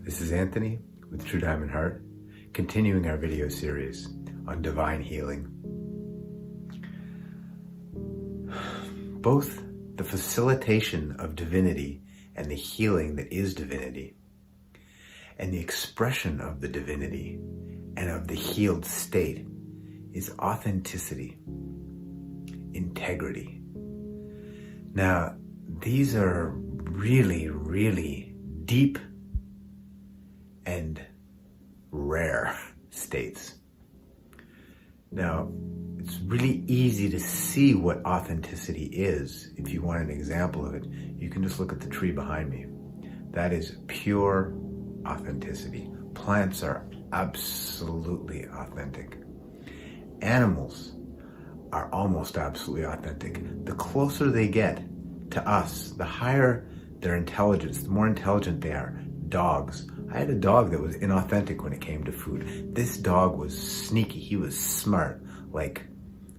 This is Anthony with True Diamond Heart, continuing our video series on divine healing. Both the facilitation of divinity and the healing that is divinity, and the expression of the divinity and of the healed state is authenticity, integrity. Now, these are really, really deep and rare states. Now, it's really easy to see what authenticity is. If you want an example of it, you can just look at the tree behind me. That is pure authenticity. Plants are absolutely authentic. Animals are almost absolutely authentic. The closer they get to us, the higher their intelligence, the more intelligent they are. Dogs. I had a dog that was inauthentic when it came to food. This dog was sneaky. He was smart. Like,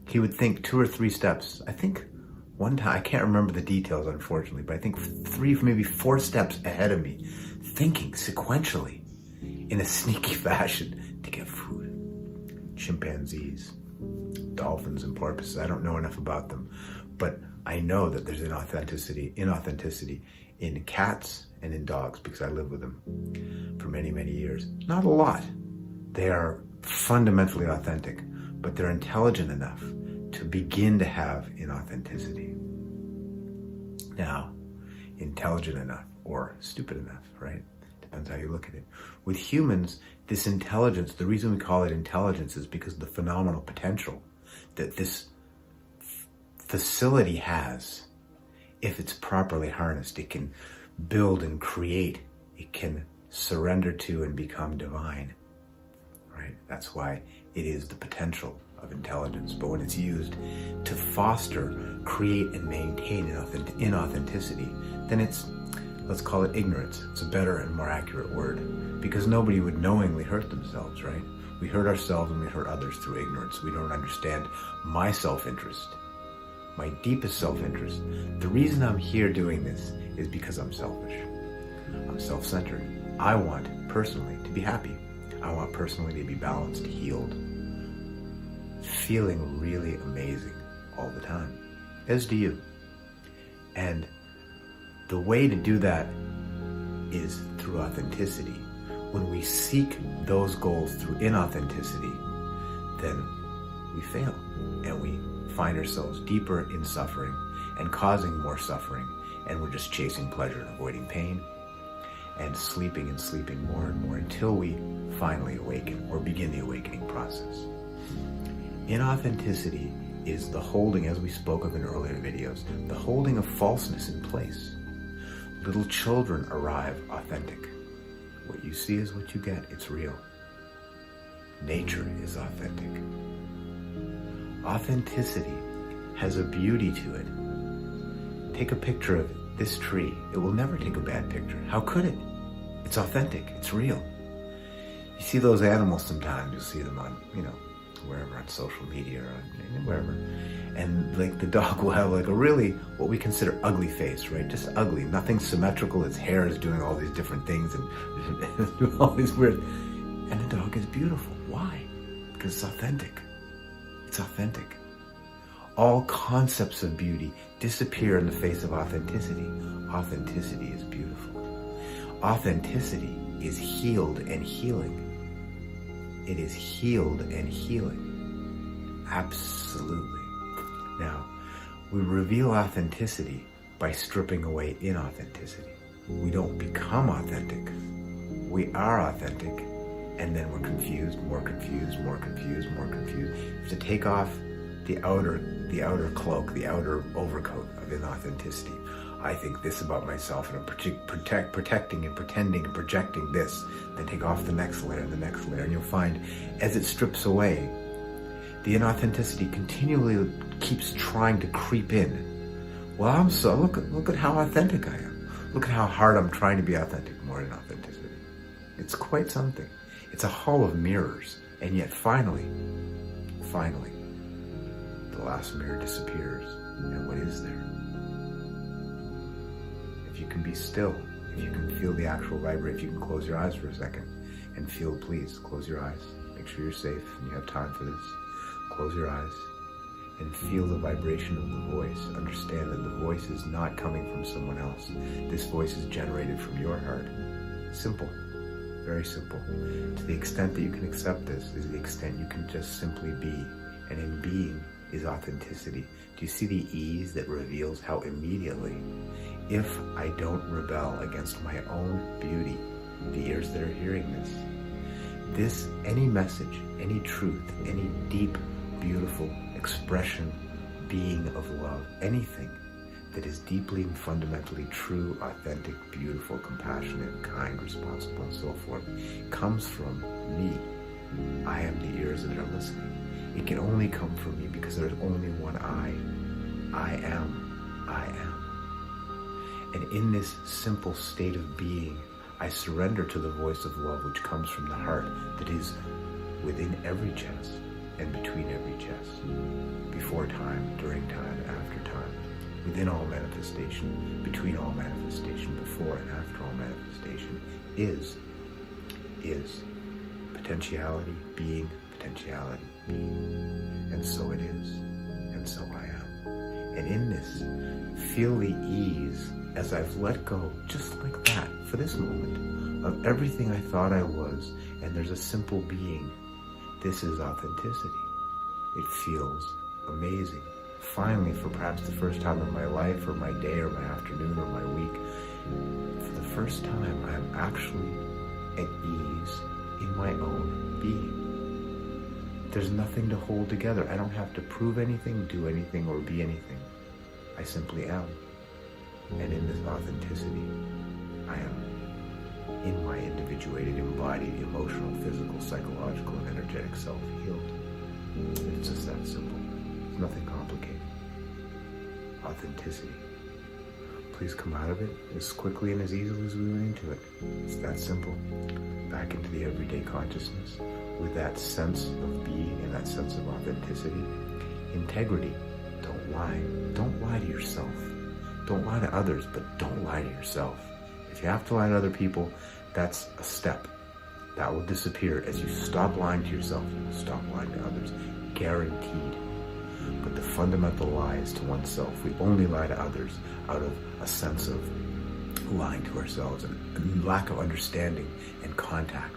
he would think 2 or 3 steps. I think one time, I can't remember the details, unfortunately, but I think 3, maybe 4 steps ahead of me, thinking sequentially in a sneaky fashion to get food. Chimpanzees, dolphins, and porpoises. I don't know enough about them, but I know that there's inauthenticity in cats and in dogs because I lived with them for many, many years. Not a lot. They are fundamentally authentic, but they're intelligent enough to begin to have inauthenticity. Now, intelligent enough or stupid enough, right? Depends how you look at it. With humans, this intelligence, the reason we call it intelligence is because of the phenomenal potential that this facility has. If it's properly harnessed, it can build and create. It can surrender to and become divine, right? That's why it is the potential of intelligence. But when it's used to foster, create, and maintain inauthenticity, then it's, let's call it ignorance. It's a better and more accurate word, because nobody would knowingly hurt themselves, right? We hurt ourselves and we hurt others through ignorance. We don't understand my self-interest, my deepest self-interest. The reason I'm here doing this is because I'm selfish. I'm self-centered. I want personally to be happy. I want personally to be balanced, healed, feeling really amazing all the time, as do you. And the way to do that is through authenticity. When we seek those goals through inauthenticity, then we fail and we find ourselves deeper in suffering and causing more suffering, and we're just chasing pleasure and avoiding pain and sleeping more and more until we finally awaken or begin the awakening process. Inauthenticity is the holding, as we spoke of in earlier videos, the holding of falseness in place. Little children arrive authentic. What you see is what you get. It's real. Nature is authentic. Authenticity has a beauty to it. Take a picture of this tree. It will never take a bad picture. How could it? It's authentic. It's real. You see those animals sometimes. You'll see them on, wherever, on social media or on wherever. And like the dog will have like a really, what we consider ugly face, right? Just ugly. Nothing symmetrical. Its hair is doing all these different things and doing all these weird. And the dog is beautiful. Why? Because it's authentic. It's authentic. All concepts of beauty disappear in the face of authenticity. Authenticity is beautiful. Authenticity is healed and healing. It is healed and healing. Absolutely. Now, we reveal authenticity by stripping away inauthenticity. We don't become authentic. We are authentic, and then we're confused, more confused, more confused, more confused. You have to take off the outer cloak, the outer overcoat of inauthenticity. I think this about myself, and I'm protecting and pretending and projecting this. Then take off the next layer, and you'll find as it strips away, the inauthenticity continually keeps trying to creep in. Well, look at how authentic I am. Look at how hard I'm trying to be authentic, more inauthenticity. It's quite something. It's a hall of mirrors, and yet finally, the last mirror disappears, and what is there? If you can be still, If you can feel the actual vibration, if you can close your eyes for a second and feel, please close your eyes. Make sure you're safe and you have time for this. Close your eyes and feel the vibration of the voice. Understand that the voice is not coming from someone else. This voice is generated from your heart. Simple, very simple. To the extent that you can accept this is the extent you can just simply be. And in being is authenticity. Do you see the ease that reveals how immediately, if I don't rebel against my own beauty, the ears that are hearing this, any message, any truth, any deep, beautiful expression, being of love, anything that is deeply and fundamentally true, authentic, beautiful, compassionate, kind, responsible, and so forth, comes from me. I am the ears that are listening. It can only come from me because there's only one I. I am. I am. And in this simple state of being, I surrender to the voice of love which comes from the heart that is within every chest and between every chest, before time, during time, after time, within all manifestation, between all manifestation, before and after all manifestation, is potentiality, being, potentiality, being. And so it is, and so I am. And in this, feel the ease as I've let go, just like that, for this moment, of everything I thought I was, and there's a simple being. This is authenticity. It feels amazing. Finally, for perhaps the first time in my life, or my day, or my afternoon, or my week, for the first time, I am actually at ease in my own being. There's nothing to hold together. I don't have to prove anything, do anything, or be anything. I simply am. And in this authenticity, I am in my individuated, embodied, emotional, physical, psychological, and energetic self healed. It's just that simple. It's nothing complicated. Authenticity. Please come out of it as quickly and as easily as we went into it. It's that simple. Back into the everyday consciousness with that sense of being and that sense of authenticity. Integrity. Don't lie. Don't lie to yourself. Don't lie to others, but don't lie to yourself. If you have to lie to other people, that's a step. That will disappear as you stop lying to yourself, stop lying to others. Guaranteed. But the fundamental lie is to oneself. We only lie to others out of a sense of lying to ourselves and lack of understanding and contact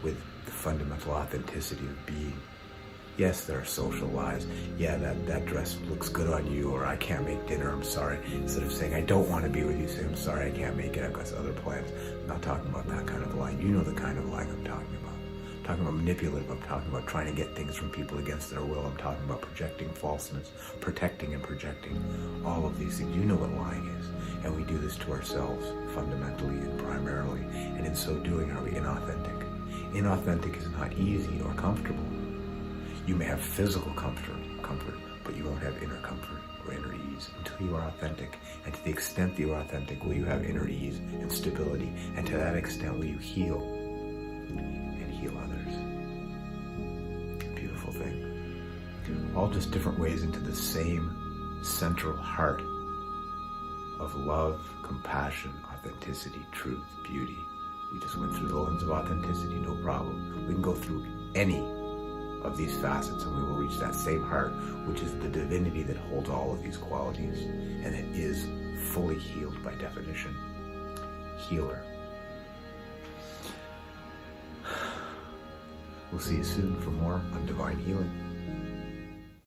with the fundamental authenticity of being. Yes, there are social lies. Yeah, that dress looks good on you, or I can't make dinner, I'm sorry. Instead of saying, I don't want to be with you, say, I'm sorry, I can't make it, I've got other plans. I'm not talking about that kind of lying. You know the kind of lying I'm talking about. I'm talking about manipulative. I'm talking about trying to get things from people against their will. I'm talking about projecting falseness, protecting and projecting. All of these things. You know what lying is. And we do this to ourselves, fundamentally and primarily. And in so doing, are we inauthentic? Inauthentic is not easy or comfortable. You may have physical comfort, but you won't have inner comfort or inner ease until you are authentic. And to the extent that you are authentic, will you have inner ease and stability. And to that extent, will you heal and heal others. Beautiful thing. All just different ways into the same central heart of love, compassion, authenticity, truth, beauty. We just went through the lens of authenticity, no problem. We can go through any of these facets and we will reach that same heart, which is the divinity that holds all of these qualities, and it is fully healed by definition. Healer. We'll see you soon for more on Divine Healing.